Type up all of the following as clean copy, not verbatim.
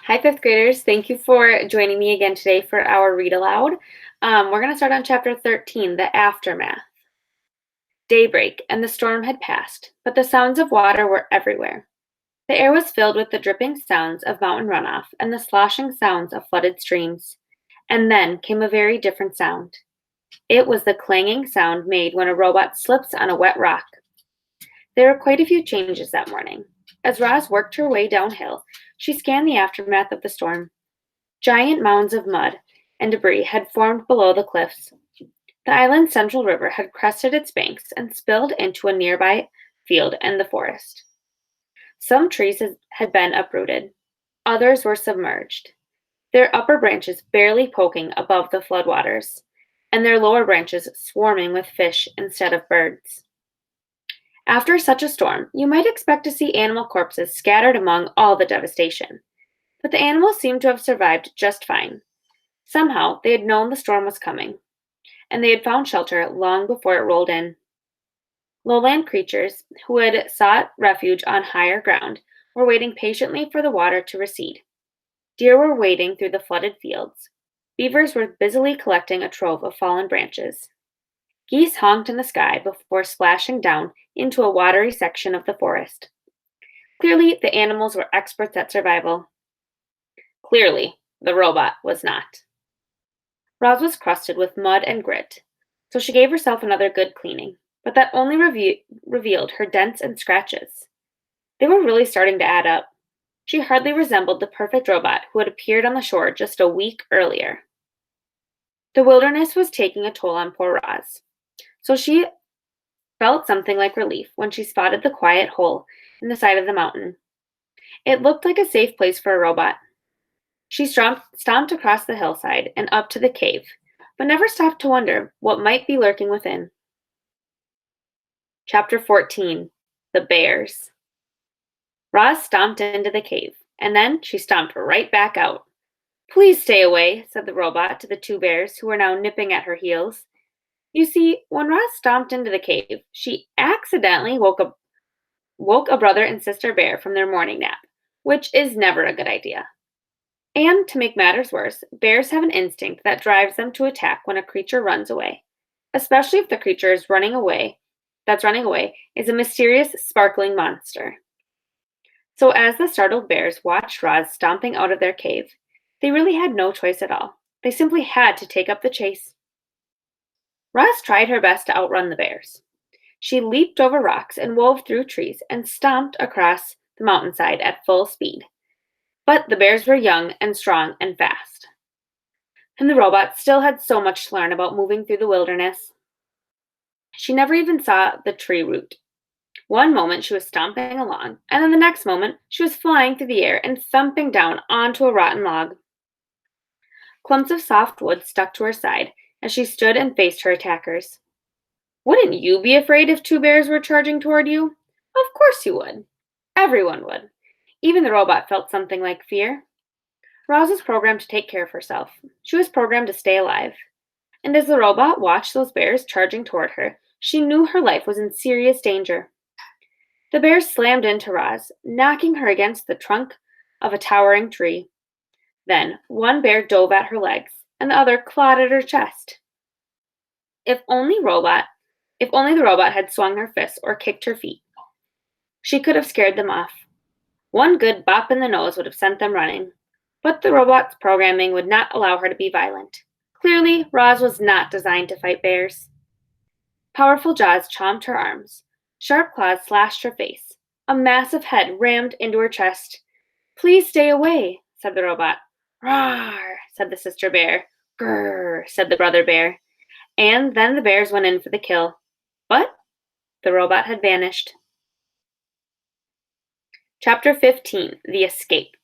Hi, fifth graders. Thank you for joining me again today for our read aloud. We're going to start on chapter 13, The Aftermath. Daybreak, and the storm had passed, but the sounds of water were everywhere. The air was filled with the dripping sounds of mountain runoff and the sloshing sounds of flooded streams. And then came a very different sound. It was the clanging sound made when a robot slips on a wet rock. There were quite a few changes that morning. As Roz worked her way downhill, she scanned the aftermath of the storm. Giant mounds of mud and debris had formed below the cliffs. The island's central river had crested its banks and spilled into a nearby field and the forest. Some trees had been uprooted. Others were submerged, their upper branches barely poking above the floodwaters, and their lower branches swarming with fish instead of birds. After such a storm, you might expect to see animal corpses scattered among all the devastation. But the animals seemed to have survived just fine. Somehow, they had known the storm was coming, and they had found shelter long before it rolled in. Lowland creatures who had sought refuge on higher ground were waiting patiently for the water to recede. Deer were wading through the flooded fields. Beavers were busily collecting a trove of fallen branches. Geese honked in the sky before splashing down into a watery section of the forest. Clearly, the animals were experts at survival. Clearly, the robot was not. Roz was crusted with mud and grit, so she gave herself another good cleaning, but that only revealed her dents and scratches. They were really starting to add up. She hardly resembled the perfect robot who had appeared on the shore just a week earlier. The wilderness was taking a toll on poor Roz, so she felt something like relief when she spotted the quiet hole in the side of the mountain. It looked like a safe place for a robot. She stomped across the hillside and up to the cave, but never stopped to wonder what might be lurking within. Chapter 14, The Bears. Roz stomped into the cave, and then she stomped right back out. "Please stay away," said the robot to the two bears who were now nipping at her heels. You see, when Roz stomped into the cave, she accidentally woke a brother and sister bear from their morning nap, which is never a good idea. And to make matters worse, bears have an instinct that drives them to attack when a creature runs away, especially if the creature that's running away is a mysterious, sparkling monster. So as the startled bears watched Roz stomping out of their cave, they really had no choice at all. They simply had to take up the chase. Roz tried her best to outrun the bears. She leaped over rocks and wove through trees and stomped across the mountainside at full speed. But the bears were young and strong and fast. And the robot still had so much to learn about moving through the wilderness. She never even saw the tree root. One moment she was stomping along, and then the next moment she was flying through the air and thumping down onto a rotten log. Clumps of soft wood stuck to her side as she stood and faced her attackers. Wouldn't you be afraid if two bears were charging toward you? Of course you would. Everyone would. Even the robot felt something like fear. Roz was programmed to take care of herself. She was programmed to stay alive. And as the robot watched those bears charging toward her, she knew her life was in serious danger. The bears slammed into Roz, knocking her against the trunk of a towering tree. Then one bear dove at her legs, and the other clawed at her chest. If only the robot had swung her fists or kicked her feet, she could have scared them off. One good bop in the nose would have sent them running. But the robot's programming would not allow her to be violent. Clearly, Roz was not designed to fight bears. Powerful jaws chomped her arms. Sharp claws slashed her face. A massive head rammed into her chest. "Please stay away," said the robot. "Rawr," said the sister bear. "Grrr," said the brother bear. And then the bears went in for the kill. But the robot had vanished. Chapter 15, The Escape.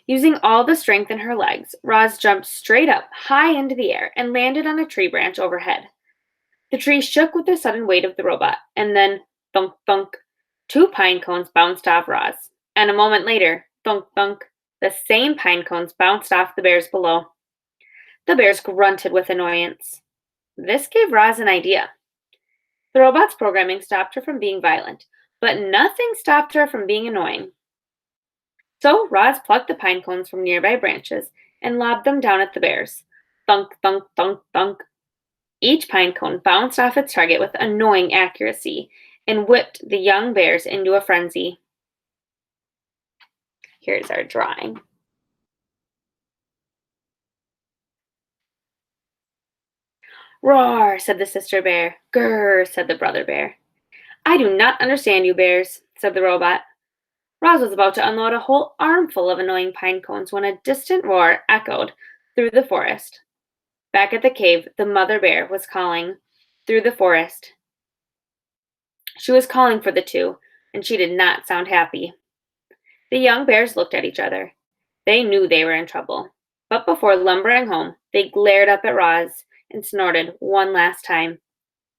Using all the strength in her legs, Roz jumped straight up, high into the air, and landed on a tree branch overhead. The tree shook with the sudden weight of the robot, and then, thunk, thunk, two pine cones bounced off Roz. And a moment later, thunk, thunk, the same pine cones bounced off the bears below. The bears grunted with annoyance. This gave Roz an idea. The robot's programming stopped her from being violent, but nothing stopped her from being annoying. So Roz plucked the pine cones from nearby branches and lobbed them down at the bears. Thunk, thunk, thunk, thunk. Each pine cone bounced off its target with annoying accuracy and whipped the young bears into a frenzy. Here's our drawing. Roar, said the sister bear. Grrr, said the brother bear. I do not understand you bears, said the robot. Roz was about to unload a whole armful of annoying pine cones when a distant roar echoed through the forest. Back at the cave, the mother bear was calling through the forest. She was calling for the two, and she did not sound happy. The young bears looked at each other. They knew they were in trouble. But before lumbering home, they glared up at Roz and snorted one last time.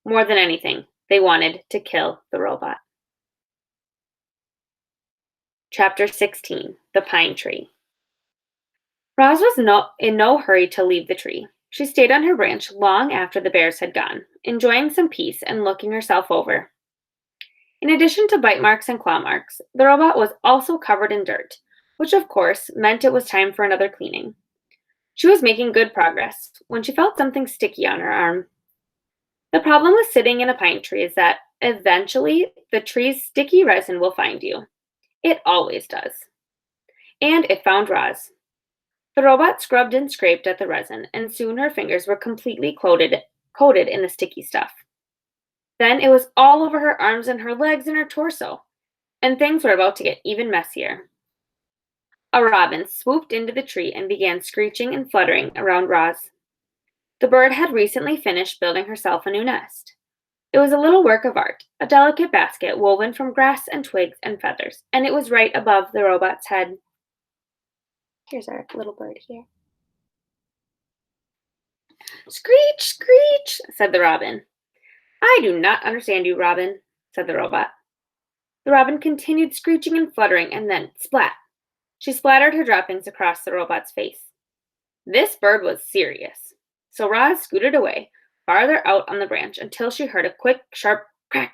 More than anything, they wanted to kill the robot. Chapter 16, The Pine Tree. Roz was in no hurry to leave the tree. She stayed on her branch long after the bears had gone, enjoying some peace and looking herself over. In addition to bite marks and claw marks, the robot was also covered in dirt, which of course meant it was time for another cleaning. She was making good progress when she felt something sticky on her arm. The problem with sitting in a pine tree is that eventually the tree's sticky resin will find you. It always does. And it found Roz. The robot scrubbed and scraped at the resin, and soon her fingers were completely coated in the sticky stuff. Then it was all over her arms and her legs and her torso, and things were about to get even messier. A robin swooped into the tree and began screeching and fluttering around Roz. The bird had recently finished building herself a new nest. It was a little work of art, a delicate basket woven from grass and twigs and feathers, and it was right above the robot's head. Here's our little bird here. Screech, screech, said the robin. I do not understand you, Robin, said the robot. The robin continued screeching and fluttering, and then, splat! She splattered her droppings across the robot's face. This bird was serious. So Roz scooted away, farther out on the branch, until she heard a quick, sharp crack.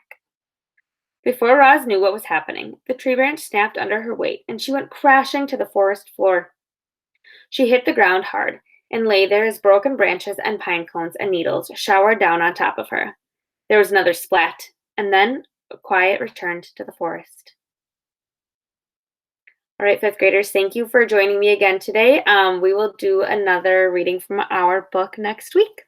Before Roz knew what was happening, the tree branch snapped under her weight, and she went crashing to the forest floor. She hit the ground hard, and lay there as broken branches and pine cones and needles showered down on top of her. There was another splat, and then a quiet returned to the forest. All right, fifth graders, thank you for joining me again today. We will do another reading from our book next week.